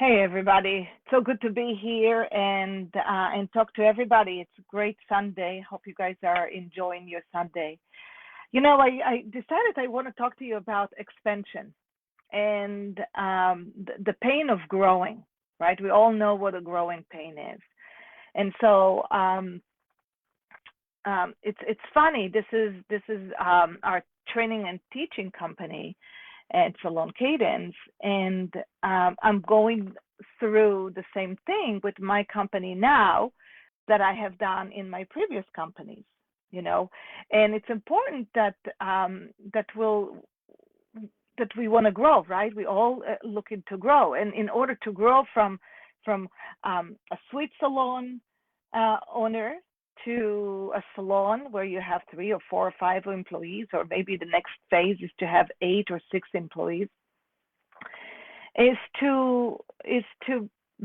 Hey everybody, so good to be here and talk to everybody. It's a great Sunday. Hope you guys are enjoying your Sunday. I decided I want to talk to you about expansion and the pain of growing, right? We all know what a growing pain is. And so it's funny. This is our training and teaching company at Salon Cadence, and I'm going through the same thing with my company now that I have done in my previous companies. You know, and it's important that we'll that we want to grow, right? We all looking to grow, and in order to grow from a sweet salon owner to a salon where you have 3 or 4 or 5 employees, or maybe the next phase is to have 8 or 6 employees, is to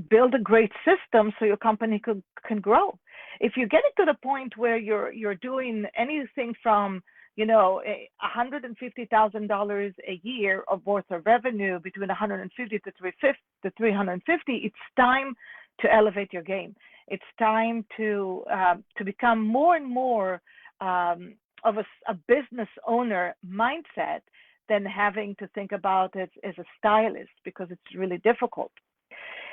build a great system so your company can grow. If you get it to the point where you're doing anything from $150,000 a year of worth of revenue, between 150 to 350, it's time to elevate your game. It's time to become more and more of a business owner mindset than having to think about it as a stylist, because it's really difficult.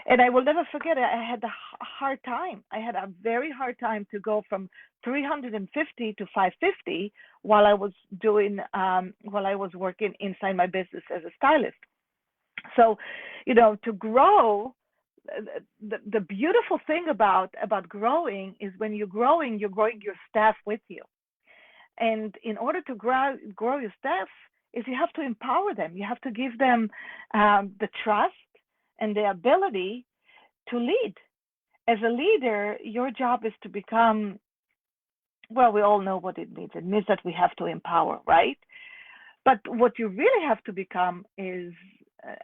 And I will never forget it. I had a hard time. I had a very hard time to go from 350 to 550 while I was working inside my business as a stylist. So, to grow, the beautiful thing about growing is when you're growing your staff with you. And in order to grow your staff, is you have to empower them. You have to give them the trust and the ability to lead. As a leader, your job is to become, well, we all know what it means. It means that we have to empower, right? But what you really have to become is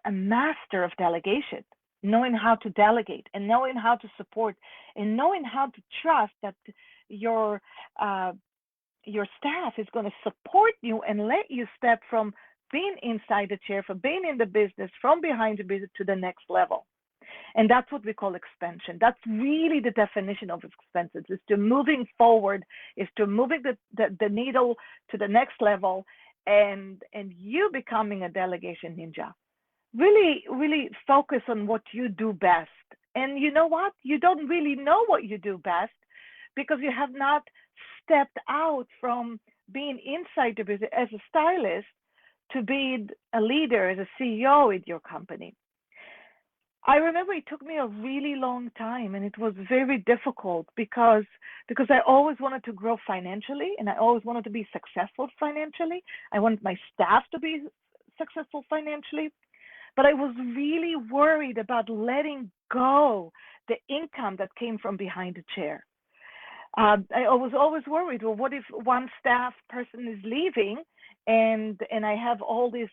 a master of delegation, knowing how to delegate and knowing how to support and knowing how to trust that your staff is going to support you and let you step from being inside the chair, from being in the business, from behind the business to the next level. And that's what we call expansion. That's really the definition of expansion, is to moving forward, is to moving the needle to the next level, and you becoming a delegation ninja. Really, really focus on what you do best. And you know what? You don't really know what you do best because you have not stepped out from being inside the business as a stylist to be a leader, as a CEO in your company. I remember it took me a really long time, and it was very difficult because I always wanted to grow financially, and I always wanted to be successful financially. I wanted my staff to be successful financially, but I was really worried about letting go the income that came from behind the chair. I was always worried, well, what if one staff person is leaving and I have all this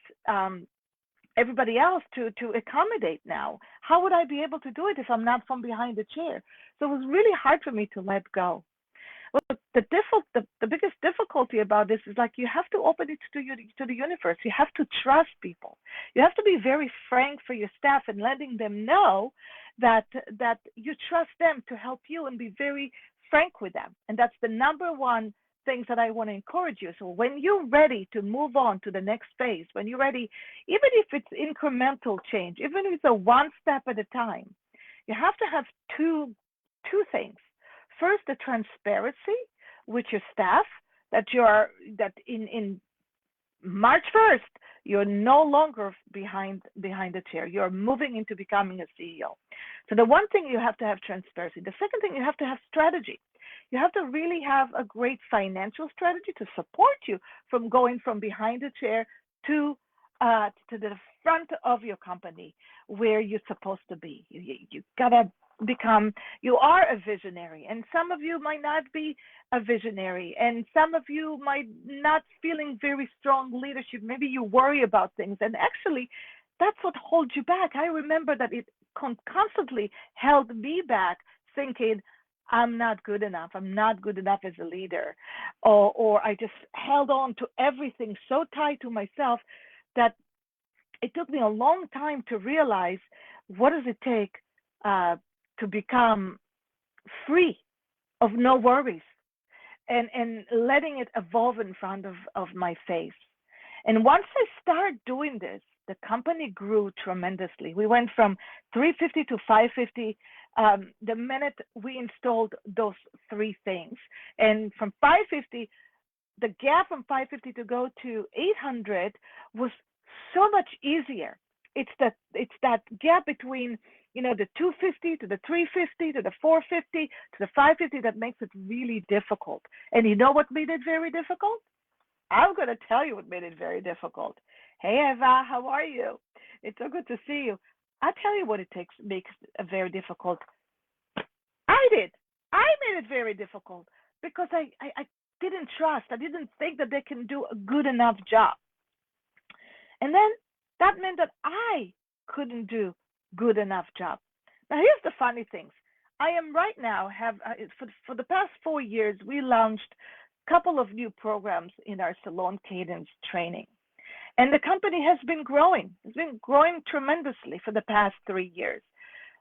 everybody else to accommodate now? How would I be able to do it if I'm not from behind the chair? So it was really hard for me to let go. Well, the biggest difficulty about this is, like, you have to open it to the universe. You have to trust people. You have to be very frank for your staff and letting them know that you trust them to help you, and be very frank with them. And that's the number one things that I want to encourage you. So when you're ready to move on to the next phase, when you're ready, even if it's incremental change, even if it's a one step at a time, you have to have two things. First, the transparency with your staff, that in March 1st, you're no longer behind the chair. You're moving into becoming a CEO. So the one thing, you have to have transparency. The second thing, you have to have strategy. You have to really have a great financial strategy to support you from going from behind the chair to the front of your company, where you're supposed to be. You gotta become, you are a visionary, and some of you might not be a visionary, and some of you might not feeling very strong leadership. Maybe you worry about things, and actually that's what holds you back. I remember that it constantly held me back, thinking I'm not good enough. I'm not good enough as a leader, or I just held on to everything so tight to myself that it took me a long time to realize what does it take to become free of no worries and letting it evolve in front of my face. And once I started doing this, the company grew tremendously. We went from 350 to 550 the minute we installed those three things. And from 550, the gap from 550 to go to 800 was so much easier. It's that gap between the 250 to the 350 to the 450 to the 550 that makes it really difficult. And you know what made it very difficult? I'm going to tell you what made it very difficult. Hey, Eva, how are you? It's so good to see you. I'll tell you what it makes it very difficult. I did. I made it very difficult because I didn't trust. I didn't think that they can do a good enough job. And then that meant that I couldn't do good enough job. Now here's the funny things. I am right now for the past 4 years we launched a couple of new programs in our Salon Cadence training. And the company has been growing. It's been growing tremendously for the past 3 years.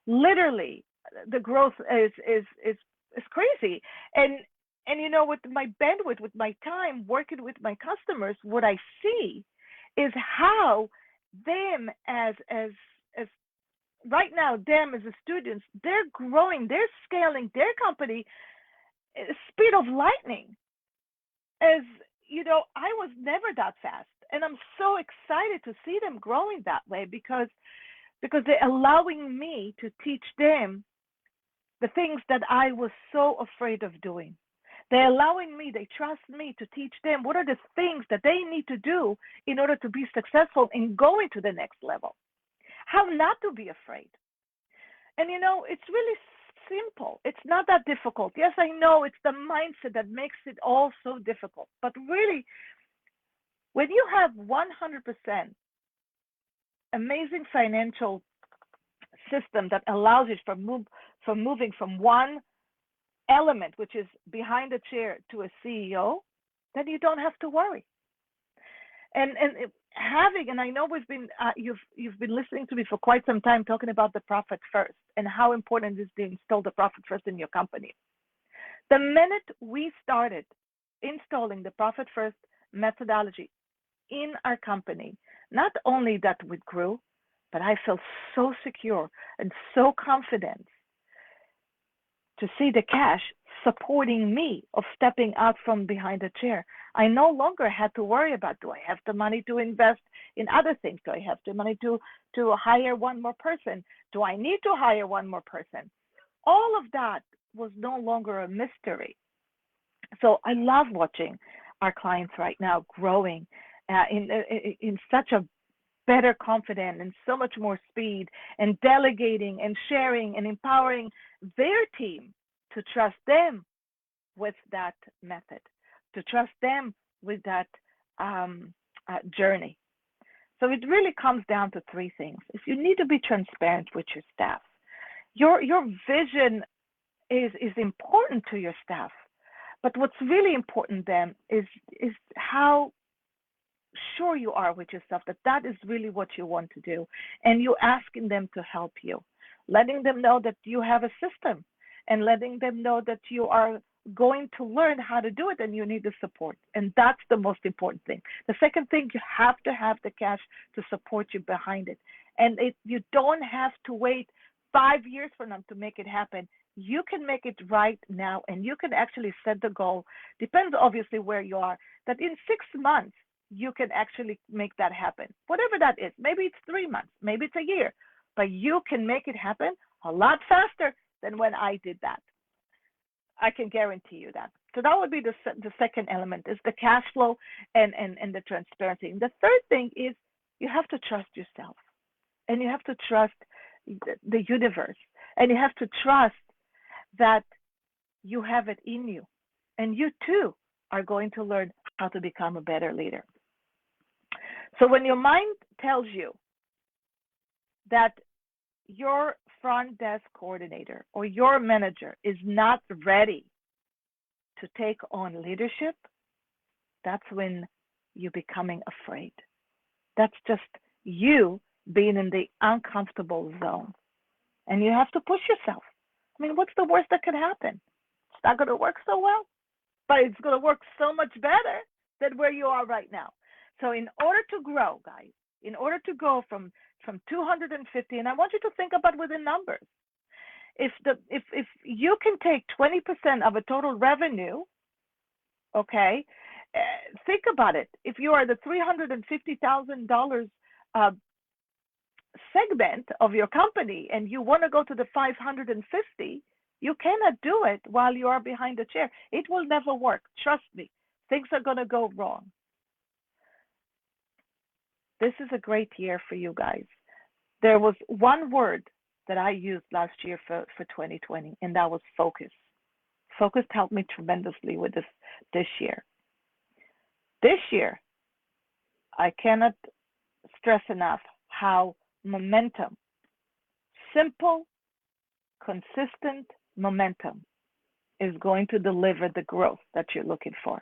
Literally, the growth is crazy. And with my bandwidth, with my time working with my customers, what I see is how them as right now, them as the students, they're growing, they're scaling their company speed of lightning. As I was never that fast, and I'm so excited to see them growing that way because they're allowing me to teach them the things that I was so afraid of doing. They're allowing me, they trust me to teach them what are the things that they need to do in order to be successful in going to the next level. How not to be afraid. And it's really simple. It's not that difficult. Yes, I know it's the mindset that makes it all so difficult. But really, when you have 100% amazing financial system that allows you from moving from one element, which is behind the chair, to a CEO, then you don't have to worry. And I know you've been listening to me for quite some time talking about the profit first and how important it is to install the profit first in your company. The minute we started installing the profit first methodology in our company, not only that we grew, but I felt so secure and so confident to see the cash supporting me of stepping out from behind the chair. I no longer had to worry about, do I have the money to invest in other things? Do I have the money to hire one more person? Do I need to hire one more person? All of that was no longer a mystery. So I love watching our clients right now growing in such a better confidence and so much more speed, and delegating and sharing and empowering their team to trust them with that method, to trust them with that journey. So it really comes down to three things. If you need to be transparent with your staff, your vision is important to your staff, but what's really important then is how sure you are with yourself that is really what you want to do, and you asking them to help you, letting them know that you have a system, and letting them know that you are going to learn how to do it and you need the support. And that's the most important thing. The second thing, you have to have the cash to support you behind it. And you don't have to wait 5 years for them to make it happen. You can make it right now, and you can actually set the goal. Depends obviously where you are, that in 6 months, you can actually make that happen. Whatever that is, maybe it's 3 months, maybe it's a year, but you can make it happen a lot faster than when I did that. I can guarantee you that. So that would be the second element, is the cash flow and the transparency. And the third thing is you have to trust yourself, and you have to trust the universe, and you have to trust that you have it in you, and you too are going to learn how to become a better leader. So when your mind tells you that your front desk coordinator or your manager is not ready to take on leadership, that's when you're becoming afraid. That's just you being in the uncomfortable zone. And you have to push yourself. I mean, what's the worst that could happen? It's not going to work so well, but it's going to work so much better than where you are right now. So in order to grow, guys, in order to go from 250, and I want you to think about within numbers. If you can take 20% of a total revenue, okay, think about it. If you are the $350,000 segment of your company and you want to go to the 550, you cannot do it while you are behind the chair. It will never work. Trust me. Things are going to go wrong. This is a great year for you guys. There was one word that I used last year for 2020, and that was focus. Focus helped me tremendously with this year. This year, I cannot stress enough how momentum, simple, consistent momentum, is going to deliver the growth that you're looking for.